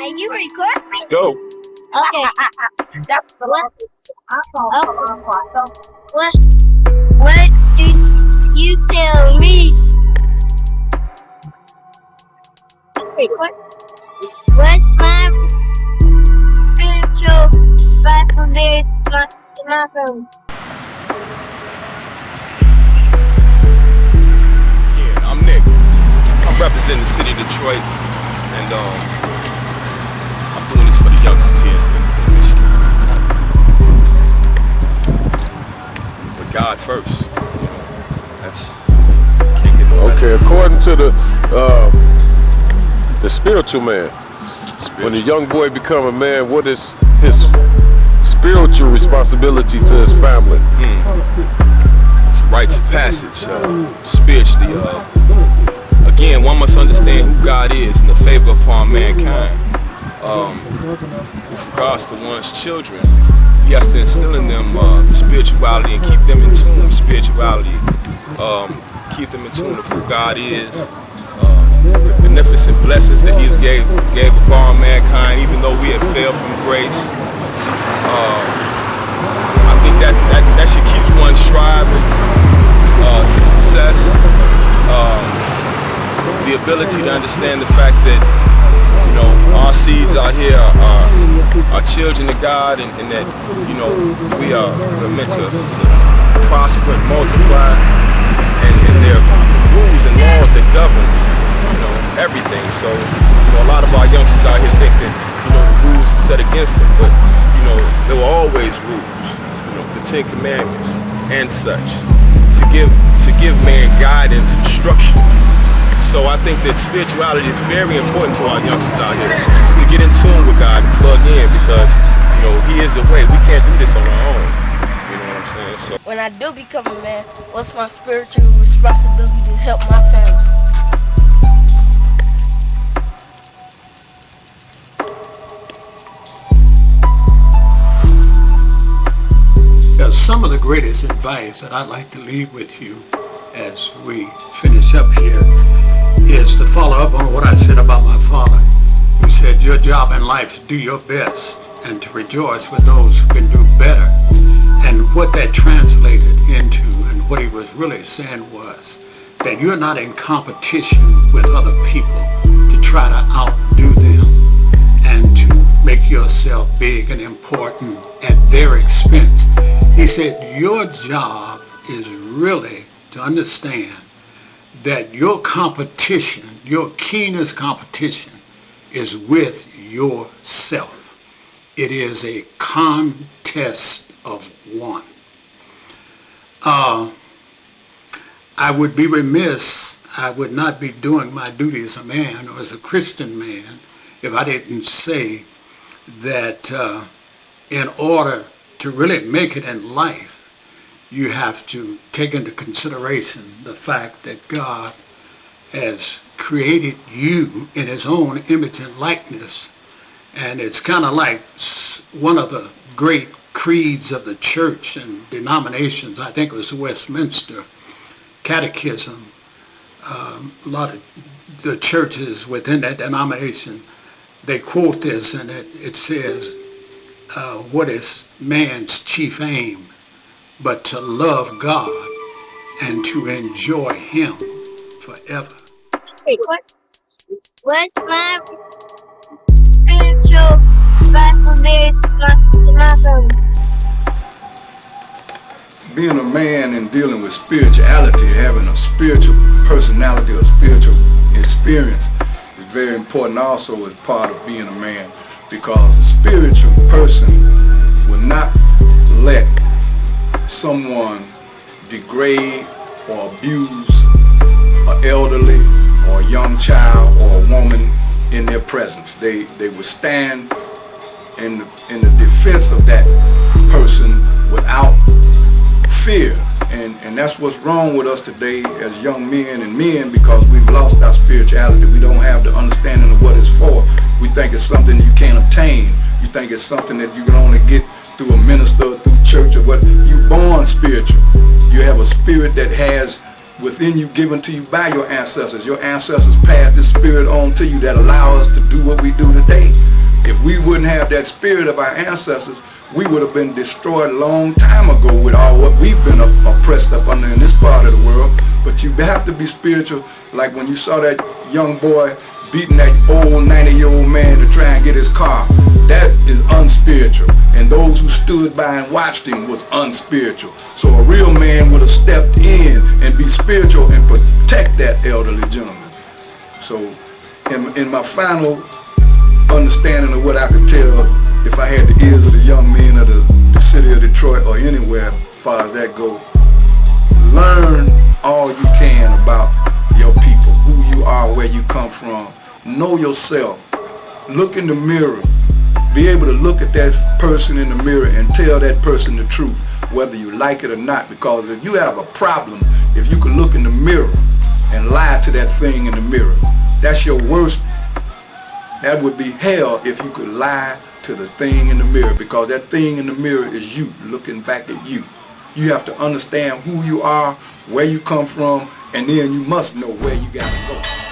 Are you recording me? Go. Okay. What did you tell me? What's my spiritual faculty to my phone? Yeah, I'm Nick. I'm representing the city of Detroit, and I'm doing this for the youngsters here in Michigan. But God first. That's can't get no Okay, better. according to the spiritual man, when a young boy become a man, what is his spiritual responsibility to his family? It's a rites of passage, spiritually. Again, one must understand who God is and the favor upon mankind. With regards to one's children, he has to instill in them the spirituality and keep them in tune with spirituality. Keep them in tune with who God is, the beneficent blessings that He gave upon mankind, even though we have failed from grace. I think that should keep one striving to success. The ability to understand the fact that our seeds out here are children of God, and that we're meant to prosper and multiply, and there are rules and laws that govern everything. So a lot of our youngsters out here think that the rules are set against them, but there were always rules, the Ten Commandments and such, to give man guidance and structure. So I think that spirituality is very important to our youngsters out here, to get in tune with God and plug in, because He is the way. We can't do this on our own. You know what I'm saying? So when I do become a man, what's my spiritual responsibility to help my family? Some of the greatest advice that I'd like to leave with you as we finish up here is to follow up on what I said about my father, who said your job in life is to do your best and to rejoice with those who can do better. And what that translated into, and what he was really saying, was that you're not in competition with other people to try to outdo them and to make yourself big and important at their expense. He said your job is really to understand that your competition, your keenest competition, is with yourself. It is a contest of one. I would be remiss, I would not be doing my duty as a man or as a Christian man if I didn't say that in order to really make it in life, you have to take into consideration the fact that God has created you in His own image and likeness. And it's kind of like one of the great creeds of the church and denominations. I think it was the Westminster Catechism. A lot of the churches within that denomination, they quote this, and it says, what is man's chief aim but to love God and to enjoy Him forever? What's my spiritual faculty to my phone? Being a man and dealing with spirituality, having a spiritual personality or spiritual experience is very important also as part of being a man, because a spiritual person will not let someone degrade or abuse an elderly or a young child or a woman in their presence. They will stand in the defense of that person without fear. And that's what's wrong with us today as young men and men, because we've lost our spirituality. We don't have the understanding of what it's for. We think it's something you can't obtain. You think it's something that you can only get through a minister, through church, or what. You're born spiritual. You have a spirit that has within you, given to you by your ancestors. Your ancestors passed this spirit on to you that allow us to do what we do today. If we wouldn't have that spirit of our ancestors, we would have been destroyed a long time ago with all what we've been oppressed up under in this part of the world. But you have to be spiritual, like when you saw that young boy beating that old 90-year-old man to try and get his car. That is unspiritual. And those who stood by and watched him was unspiritual. So a real man would have stepped in and be spiritual and protect that elderly gentleman. So in my final understanding of what I could tell, if I had the ears of the young men of the city of Detroit or anywhere as far as that goes, learn all you can about your people, who you are, where you come from. Know yourself. Look in the mirror. Be able to look at that person in the mirror and tell that person the truth, whether you like it or not. Because if you have a problem, if you can look in the mirror and lie to that thing in the mirror, that's your worst. That would be hell if you could lie to the thing in the mirror, because that thing in the mirror is you looking back at you. You have to understand who you are, where you come from, and then you must know where you got to go.